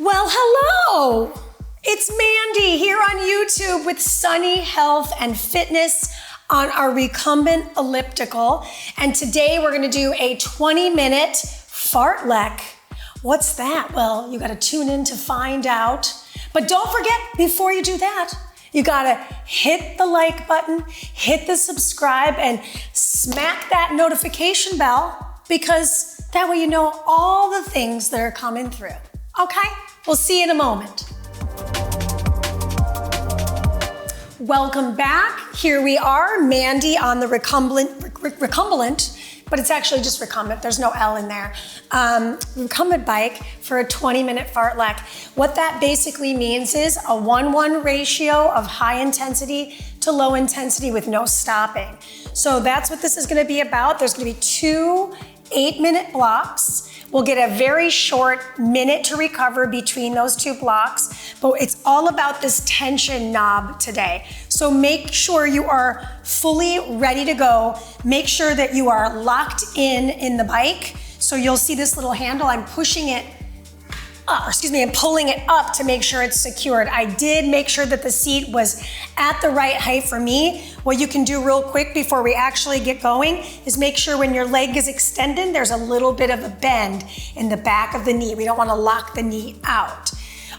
Well, hello! It's Mandy here on YouTube with Sunny Health and Fitness on our Recumbent Elliptical. And today we're gonna do a 20-minute fartlek. What's that? Well, you gotta tune in to find out. But don't forget, before you do that, you gotta hit the like button, hit the subscribe, and smack that notification bell, because that way you know all the things that are coming through. Okay? We'll see you in a moment. Welcome back. Here we are, Mandy on the recumbent, but it's actually just recumbent. There's no L in there. Recumbent bike for a 20-minute fartlek. What that basically means is a 1-1 ratio of high intensity to low intensity with no stopping. So that's what this is gonna be about. There's gonna be 2 8-minute blocks. We'll get a very short minute to recover between those 2 blocks, but it's all about this tension knob today. So make sure you are fully ready to go. Make sure that you are locked in the bike. So you'll see this little handle, I'm pushing it up, I'm pulling it up to make sure it's secured. I did make sure that the seat was at the right height for me. What you can do real quick before we actually get going is make sure when your leg is extended, there's a little bit of a bend in the back of the knee. We don't want to lock the knee out.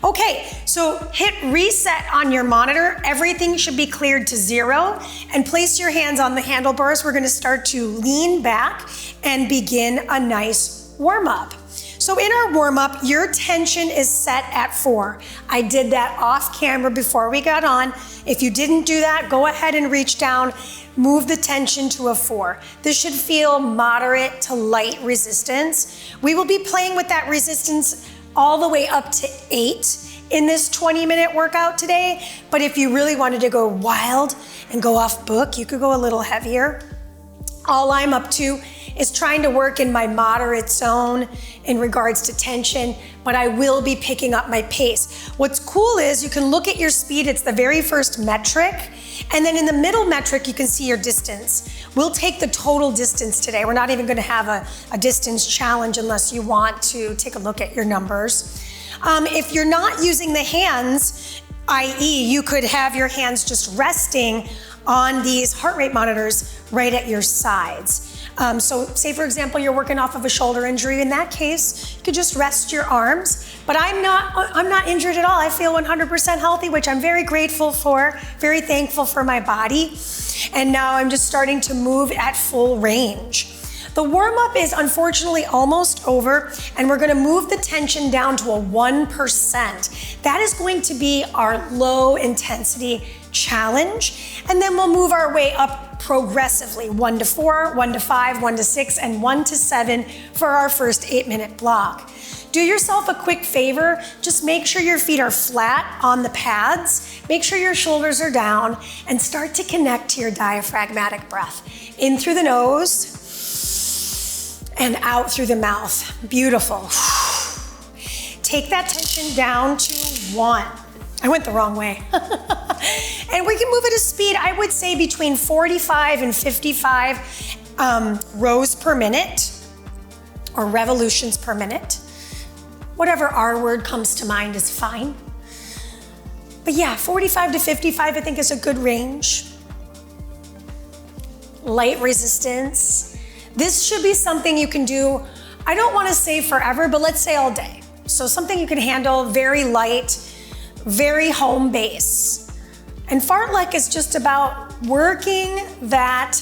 Okay, so hit reset on your monitor. Everything should be cleared to 0, and place your hands on the handlebars. We're gonna start to lean back and begin a nice warm up. So in our warm up, your tension is set at 4. I did that off camera before we got on. If you didn't do that, go ahead and reach down, move the tension to a 4. This should feel moderate to light resistance. We will be playing with that resistance all the way up to 8 in this 20-minute workout today. But if you really wanted to go wild and go off book, you could go a little heavier. All I'm up to is trying to work in my moderate zone in regards to tension, but I will be picking up my pace. What's cool is you can look at your speed, it's the very first metric, and then in the middle metric, you can see your distance. We'll take the total distance today. We're not even gonna have a distance challenge unless you want to take a look at your numbers. If you're not using the hands, i.e. you could have your hands just resting on these heart rate monitors right at your sides. So say for example, you're working off of a shoulder injury. In that case, you could just rest your arms, but I'm not injured at all. I feel 100% healthy, which I'm very grateful for, very thankful for my body. And now I'm just starting to move at full range. The warm up is unfortunately almost over, and we're gonna move the tension down to a 1%. That is going to be our low intensity challenge. And then we'll move our way up progressively, 1 to 4, 1 to 5, 1 to 6, and 1 to 7 for our first 8-minute block. Do yourself a quick favor, just make sure your feet are flat on the pads, make sure your shoulders are down, and start to connect to your diaphragmatic breath. In through the nose, and out through the mouth. Beautiful. Take that tension down to 1. I went the wrong way. And we can move at a speed, I would say between 45 and 55 rows per minute, or revolutions per minute. Whatever R word comes to mind is fine. But yeah, 45 to 55 I think is a good range. Light resistance. This should be something you can do, I don't want to say forever, but let's say all day. So something you can handle, very light, very home base. And fartlek is just about working that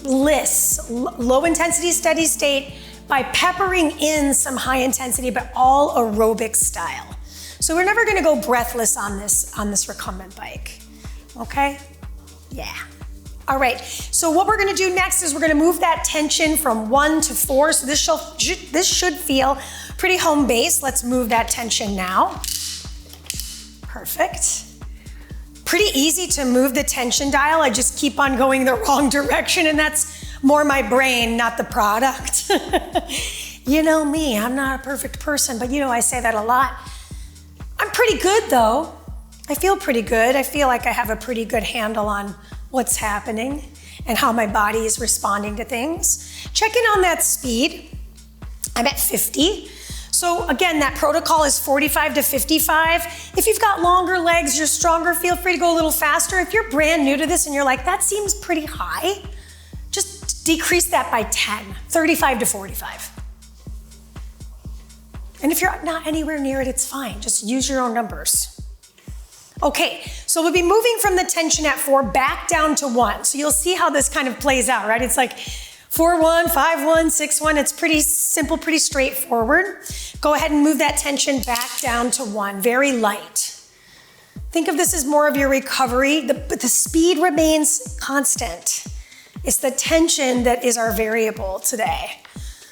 LISS, low intensity steady state, by peppering in some high intensity, but all aerobic style. So we're never gonna go breathless on this recumbent bike, okay? Yeah. All right, so what we're gonna do next is we're gonna move that tension from 1 to 4. So this should feel pretty home base. Let's move that tension now. Perfect. Pretty easy to move the tension dial. I just keep on going the wrong direction, and that's more my brain, not the product. You know me, I'm not a perfect person, but you know I say that a lot. I'm pretty good though. I feel pretty good. I feel like I have a pretty good handle on what's happening and how my body is responding to things. Check in on that speed. I'm at 50. So again, that protocol is 45 to 55. If you've got longer legs, you're stronger, feel free to go a little faster. If you're brand new to this and you're like, that seems pretty high, just decrease that by 10, 35 to 45. And if you're not anywhere near it, it's fine. Just use your own numbers. Okay, so we'll be moving from the tension at 4 back down to 1. So you'll see how this kind of plays out, right? It's like 4-1, 5-1, 6-1. It's pretty simple, pretty straightforward. Go ahead and move that tension back down to 1, very light. Think of this as more of your recovery, but the speed remains constant. It's the tension that is our variable today.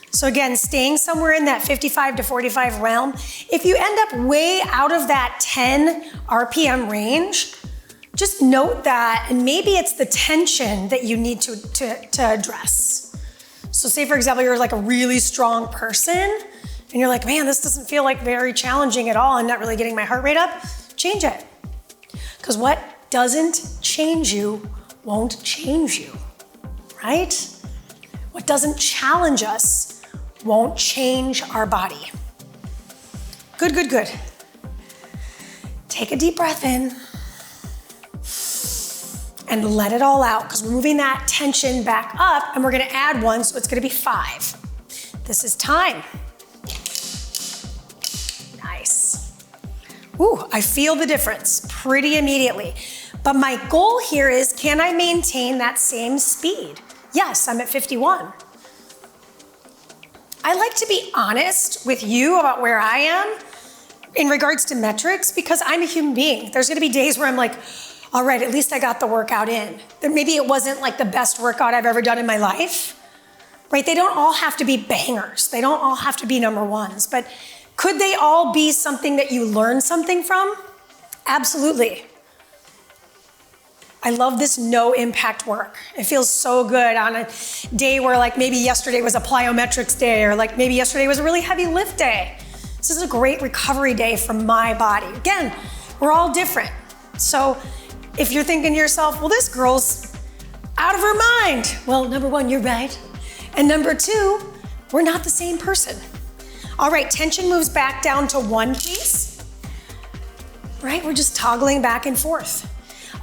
So again, staying somewhere in that 55 to 45 realm. If you end up way out of that 10 RPM range, just note that, and maybe it's the tension that you need to address. So say for example, you're like a really strong person and you're like, man, this doesn't feel like very challenging at all. I'm not really getting my heart rate up. Change it. Because what doesn't change you won't change you, right? What doesn't challenge us won't change our body. Good, good, good. Take a deep breath in and let it all out, because we're moving that tension back up and we're gonna add 1, so it's gonna be 5. This is time. Nice. Ooh, I feel the difference pretty immediately. But my goal here is, can I maintain that same speed? Yes, I'm at 51. I like to be honest with you about where I am in regards to metrics, because I'm a human being. There's gonna be days where I'm like, all right, at least I got the workout in. Then maybe it wasn't like the best workout I've ever done in my life, right? They don't all have to be bangers. They don't all have to be number ones, but could they all be something that you learn something from? Absolutely. I love this no impact work. It feels so good on a day where like maybe yesterday was a plyometrics day, or like maybe yesterday was a really heavy lift day. This is a great recovery day for my body. Again, we're all different. So if you're thinking to yourself, well, this girl's out of her mind. Well, number 1, you're right. And number 2, we're not the same person. All right, tension moves back down to 1, please. Right, we're just toggling back and forth.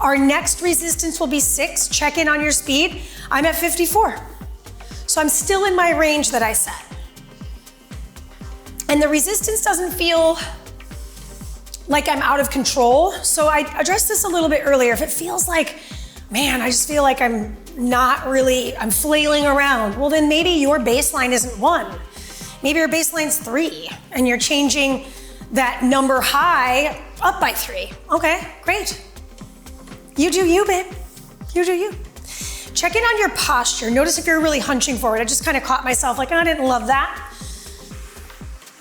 Our next resistance will be 6. Check in on your speed. I'm at 54. So I'm still in my range that I set. And the resistance doesn't feel like I'm out of control. So I addressed this a little bit earlier. If it feels like, man, I just feel like I'm flailing around, well then maybe your baseline isn't 1. Maybe your baseline's 3 and you're changing that number high up by 3. Okay, great. You do you, babe. You do you. Check in on your posture. Notice if you're really hunching forward. I just kind of caught myself like, I didn't love that.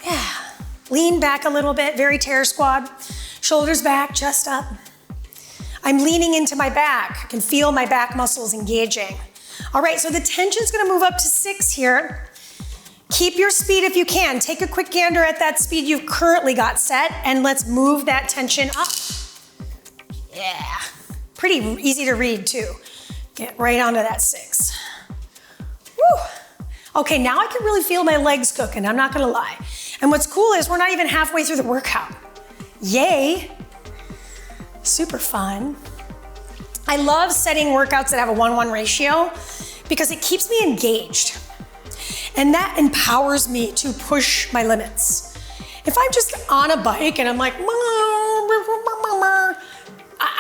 Yeah. Lean back a little bit, very terror squad. Shoulders back, chest up. I'm leaning into my back. I can feel my back muscles engaging. All right, so the tension's gonna move up to 6 here. Keep your speed if you can. Take a quick gander at that speed you've currently got set, and let's move that tension up. Yeah. Pretty easy to read too. Get right onto that 6. Woo. Okay, now I can really feel my legs cooking, I'm not gonna lie. And what's cool is we're not even halfway through the workout. Yay. Super fun. I love setting workouts that have a 1-1 ratio because it keeps me engaged. And that empowers me to push my limits. If I'm just on a bike and I'm like,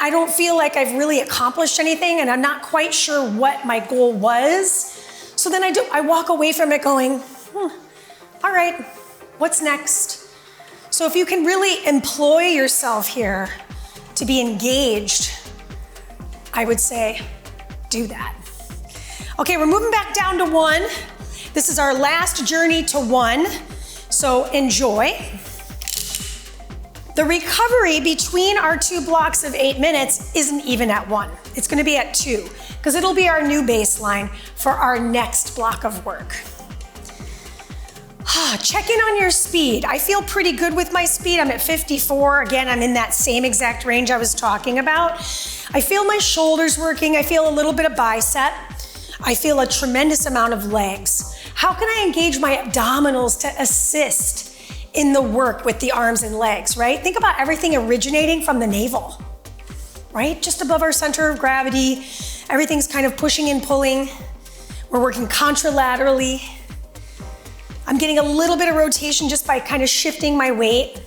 I don't feel like I've really accomplished anything and I'm not quite sure what my goal was. So then I walk away from it going, all right, what's next? So if you can really employ yourself here to be engaged, I would say do that. Okay, we're moving back down to 1. This is our last journey to 1, so enjoy. The recovery between our 2 blocks of 8 minutes isn't even at 1. It's gonna be at 2, because it'll be our new baseline for our next block of work. Check in on your speed. I feel pretty good with my speed. I'm at 54. Again, I'm in that same exact range I was talking about. I feel my shoulders working. I feel a little bit of bicep. I feel a tremendous amount of legs. How can I engage my abdominals to assist in the work with the arms and legs, right? Think about everything originating from the navel, right? Just above our center of gravity. Everything's kind of pushing and pulling. We're working contralaterally. I'm getting a little bit of rotation just by kind of shifting my weight.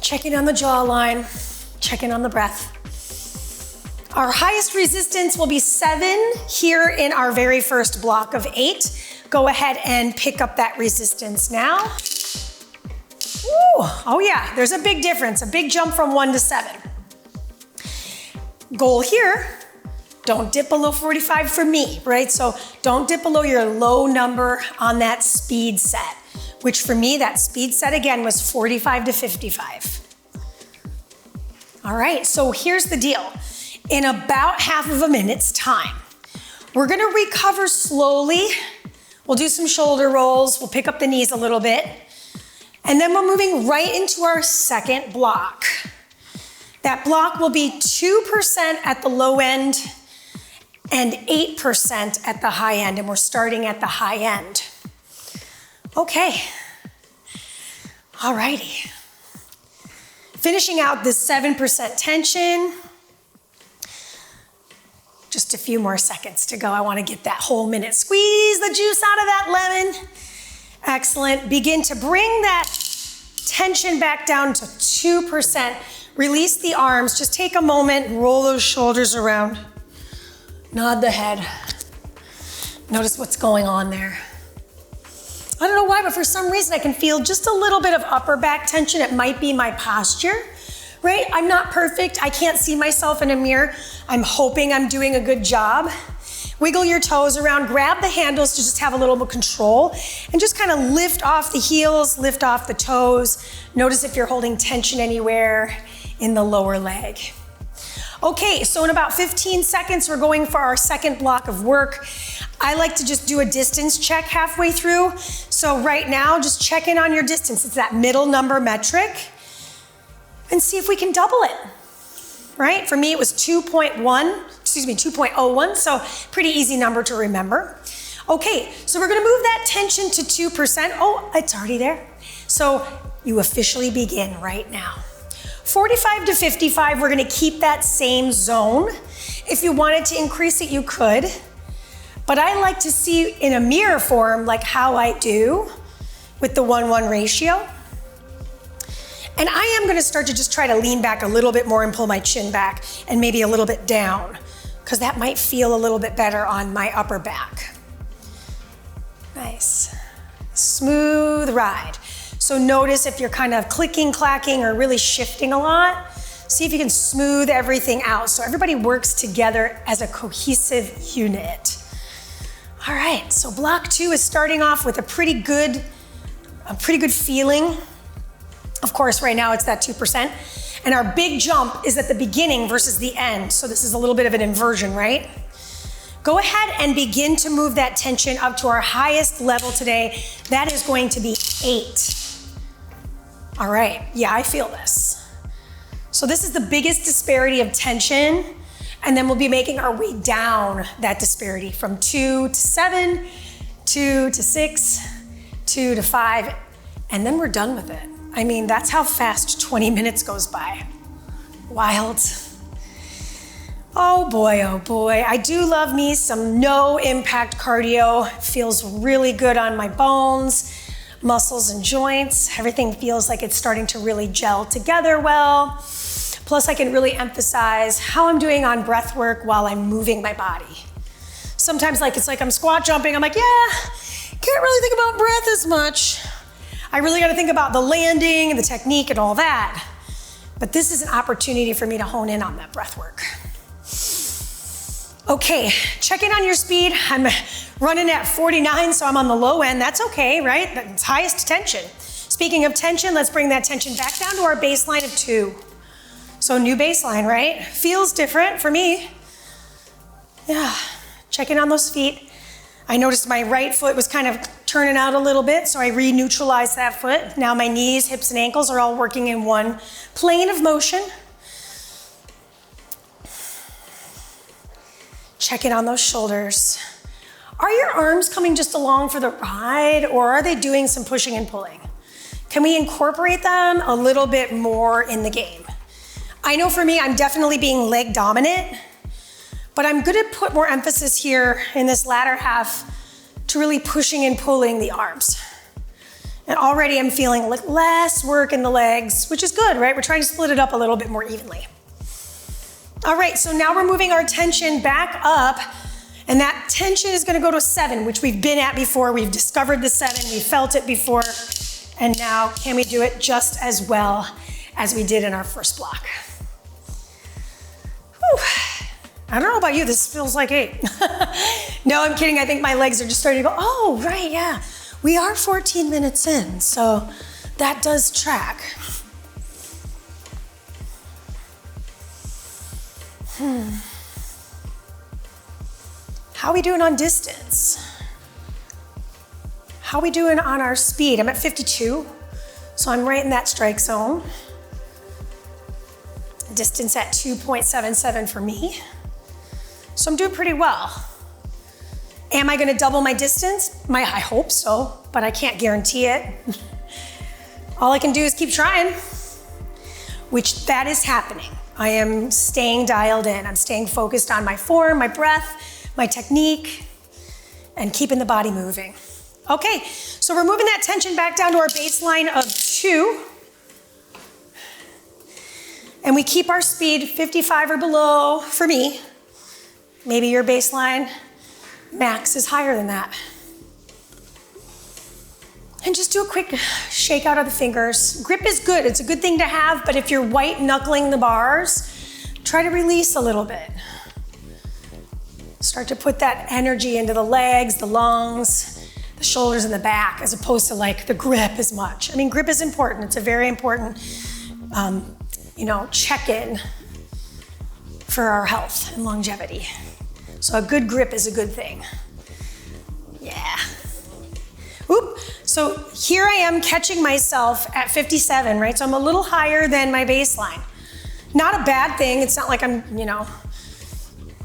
Checking on the jawline, checking on the breath. Our highest resistance will be 7 here in our very first block of 8. Go ahead and pick up that resistance now. Ooh, oh yeah, there's a big difference, a big jump from 1 to 7. Goal here, don't dip below 45 for me, right? So don't dip below your low number on that speed set, which for me, that speed set again was 45 to 55. All right, so here's the deal. In about half of a minute's time, we're gonna recover slowly. We'll do some shoulder rolls. We'll pick up the knees a little bit. And then we're moving right into our second block. That block will be 2% at the low end and 8% at the high end, and we're starting at the high end. Okay, all righty. Finishing out this 7% tension. Just a few more seconds to go. I want to get that whole minute. Squeeze the juice out of that lemon. Excellent. Begin to bring that tension back down to 2%. Release the arms. Just take a moment and roll those shoulders around. Nod the head. Notice what's going on there. I don't know why, but for some reason I can feel just a little bit of upper back tension. It might be my posture, right? I'm not perfect. I can't see myself in a mirror. I'm hoping I'm doing a good job. Wiggle your toes around, grab the handles to just have a little bit of control, and just kind of lift off the heels, lift off the toes. Notice if you're holding tension anywhere in the lower leg. Okay, so in about 15 seconds, we're going for our second block of work. I like to just do a distance check halfway through. So right now, just check in on your distance. It's that middle number metric, and see if we can double it, right? For me, it was 2.01, so pretty easy number to remember. Okay, so we're gonna move that tension to 2%. Oh, it's already there. So you officially begin right now. 45 to 55, we're gonna keep that same zone. If you wanted to increase it, you could. But I like to see in a mirror form, like how I do with the 1-1 ratio. And I am gonna start to just try to lean back a little bit more and pull my chin back and maybe a little bit down, because that might feel a little bit better on my upper back. Nice. Smooth ride. So notice if you're kind of clicking, clacking, or really shifting a lot, see if you can smooth everything out so everybody works together as a cohesive unit. All right, so block 2 is starting off with a pretty good feeling. Of course, right now it's that 2%. And our big jump is at the beginning versus the end. So this is a little bit of an inversion, right? Go ahead and begin to move that tension up to our highest level today. That is going to be 8. All right, yeah, I feel this. So this is the biggest disparity of tension, and then we'll be making our way down that disparity from 2 to 7, 2 to 6, 2 to 5, and then we're done with it. I mean, that's how fast 20 minutes goes by. Wild. Oh boy, I do love me some no impact cardio. It feels really good on my bones, muscles and joints. Everything feels like it's starting to really gel together well. Plus I can really emphasize how I'm doing on breath work while I'm moving my body. Sometimes it's like I'm squat jumping, I'm like, yeah, can't really think about breath as much. I really gotta think about the landing and the technique and all that. But this is an opportunity for me to hone in on that breath work. Okay, check in on your speed. I'm running at 49, so I'm on the low end. That's okay, right? That's highest tension. Speaking of tension, let's bring that tension back down to our baseline of 2. So new baseline, right? Feels different for me. Yeah, check in on those feet. I noticed my right foot was kind of turning out a little bit, so I re-neutralized that foot. Now my knees, hips, and ankles are all working in one plane of motion. Check in on those shoulders. Are your arms coming just along for the ride, or are they doing some pushing and pulling? Can we incorporate them a little bit more in the game? I know for me, I'm definitely being leg dominant, but I'm gonna put more emphasis here in this latter half to really pushing and pulling the arms. And already I'm feeling less work in the legs, which is good, right? We're trying to split it up a little bit more evenly. All right, so now we're moving our tension back up, and that tension is gonna go to 7, which we've been at before. We've discovered the 7, we felt it before, and now can we do it just as well as we did in our first block? Whew. I don't know about you, this feels like 8. No, I'm kidding, I think my legs are just starting to go, oh, right, yeah. We are 14 minutes in, so that does track. How are we doing on distance? How are we doing on our speed? I'm at 52, so I'm right in that strike zone. Distance at 2.77 for me. So I'm doing pretty well. Am I gonna double my distance? I hope so, but I can't guarantee it. All I can do is keep trying, which that is happening. I am staying dialed in. I'm staying focused on my form, my breath, my technique, and keeping the body moving. Okay, so we're moving that tension back down to our baseline of 2. And we keep our speed 55 or below for me. Maybe your baseline max is higher than that. And just do a quick shake out of the fingers. Grip is good, it's a good thing to have, but if you're white knuckling the bars, try to release a little bit. Start to put that energy into the legs, the lungs, the shoulders and the back, as opposed to like the grip as much. I mean, grip is important. It's a very important, check-in for our health and longevity. So a good grip is a good thing. Yeah. Oop. So here I am catching myself at 57, right? So I'm a little higher than my baseline. Not a bad thing. It's not like I'm,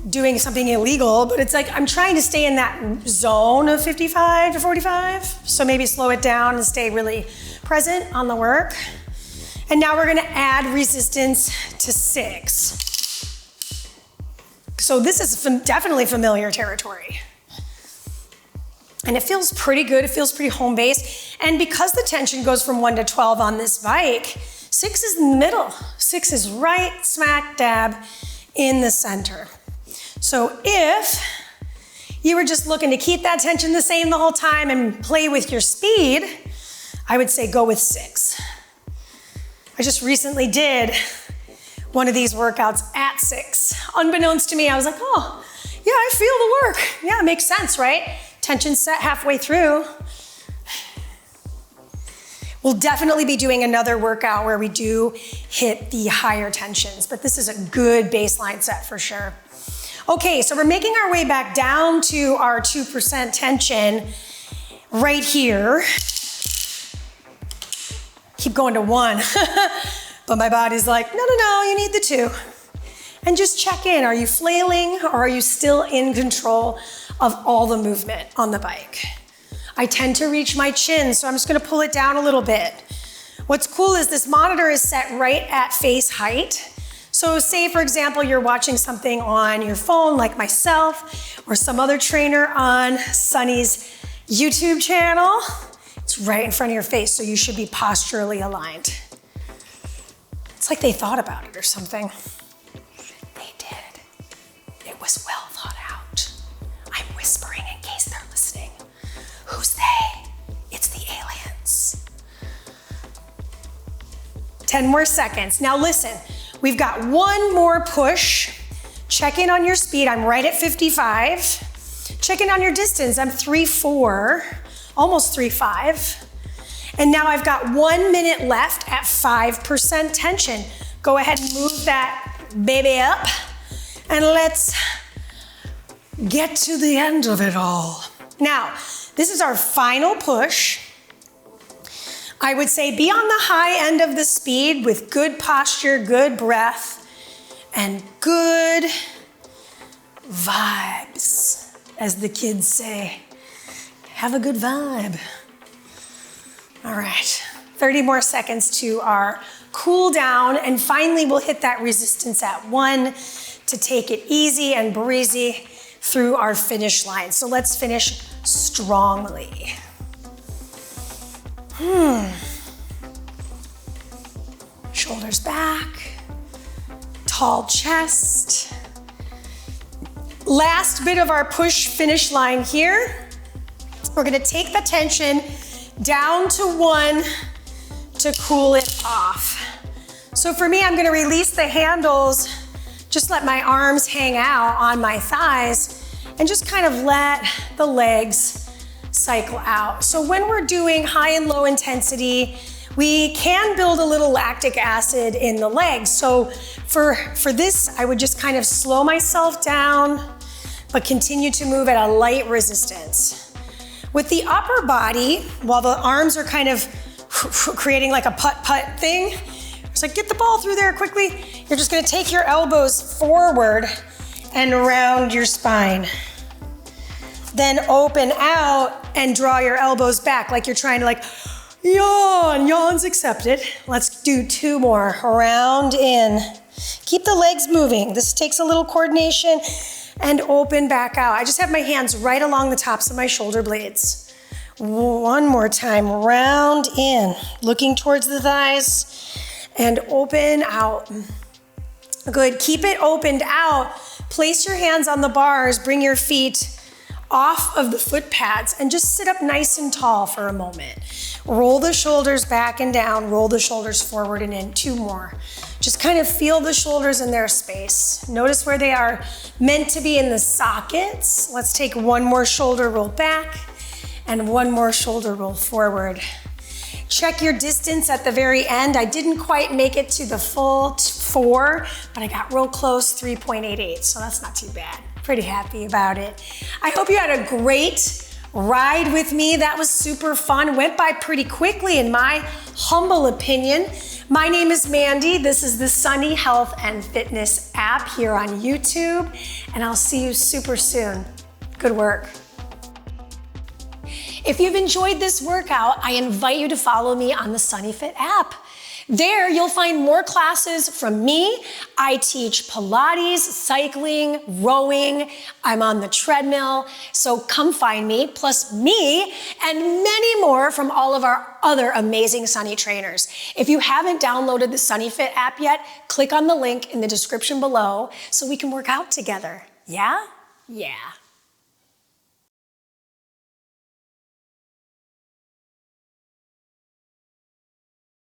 doing something illegal, but it's like I'm trying to stay in that zone of 55 to 45. So maybe slow it down and stay really present on the work. And now we're gonna add resistance to 6. So this is definitely familiar territory. And it feels pretty good, it feels pretty home-based. And because the tension goes from 1 to 12 on this bike, 6 is in the middle. 6 is right smack dab in the center. So if you were just looking to keep that tension the same the whole time and play with your speed, I would say go with 6. I just recently did one of these workouts at 6. Unbeknownst to me, I was like, oh, yeah, I feel the work. Yeah, it makes sense, right? Tension set halfway through. We'll definitely be doing another workout where we do hit the higher tensions, but this is a good baseline set for sure. Okay, so we're making our way back down to our 2% tension right here. Keep going to 1, but my body's like, no, you need the 2. And just check in, are you flailing or are you still in control of all the movement on the bike? I tend to reach my chin, so I'm just gonna pull it down a little bit. What's cool is this monitor is set right at face height. So say, for example, you're watching something on your phone like myself or some other trainer on Sunny's YouTube channel. It's right in front of your face, so you should be posturally aligned. It's like they thought about it or something. They did. It was well thought out. I'm whispering in case they're listening. Who's they? It's the aliens. 10 more seconds. Now listen, we've got one more push. Check in on your speed. I'm right at 55. Check in on your distance. I'm 3.4, almost 3.5. And now I've got 1 minute left at 5% tension. Go ahead and move that baby up and let's get to the end of it all. Now, this is our final push. I would say be on the high end of the speed with good posture, good breath, and good vibes, as the kids say. Have a good vibe. All right, 30 more seconds to our cool down, and finally we'll hit that resistance at 1 to take it easy and breezy through our finish line. So let's finish strongly. Shoulders back, tall chest. Last bit of our push finish line here. We're gonna take the tension down to 1 to cool it off. So for me, I'm gonna release the handles, just let my arms hang out on my thighs, and just kind of let the legs cycle out. So when we're doing high and low intensity, we can build a little lactic acid in the legs. So for this, I would just kind of slow myself down, but continue to move at a light resistance. With the upper body, while the arms are kind of creating like a putt-putt thing, it's like, get the ball through there quickly. You're just gonna take your elbows forward and around your spine. Then open out and draw your elbows back like you're trying to like yawn. Yawn's accepted. Let's do 2 more. Around in. Keep the legs moving. This takes a little coordination, and open back out. I just have my hands right along the tops of my shoulder blades. 1 more time. Round in. Looking towards the thighs and open out. Good. Keep it opened out. Place your hands on the bars. Bring your feet off of the foot pads and just sit up nice and tall for a moment. Roll the shoulders back and down, roll the shoulders forward and in. 2 more. Just kind of feel the shoulders in their space. Notice where they are meant to be in the sockets. Let's take 1 more shoulder roll back and 1 more shoulder roll forward. Check your distance at the very end. I didn't quite make it to the full 4, but I got real close, 3.88, so that's not too bad. Pretty happy about it. I hope you had a great ride with me. That was super fun. Went by pretty quickly in my humble opinion. My name is Mandy. This is the Sunny Health and Fitness app here on YouTube, and I'll see you super soon. Good work. If you've enjoyed this workout, I invite you to follow me on the SunnyFit app. There, you'll find more classes from me. I teach Pilates, cycling, rowing. I'm on the treadmill, so come find me, plus me and many more from all of our other amazing Sunny trainers. If you haven't downloaded the SunnyFit app yet, click on the link in the description below so we can work out together. Yeah? Yeah.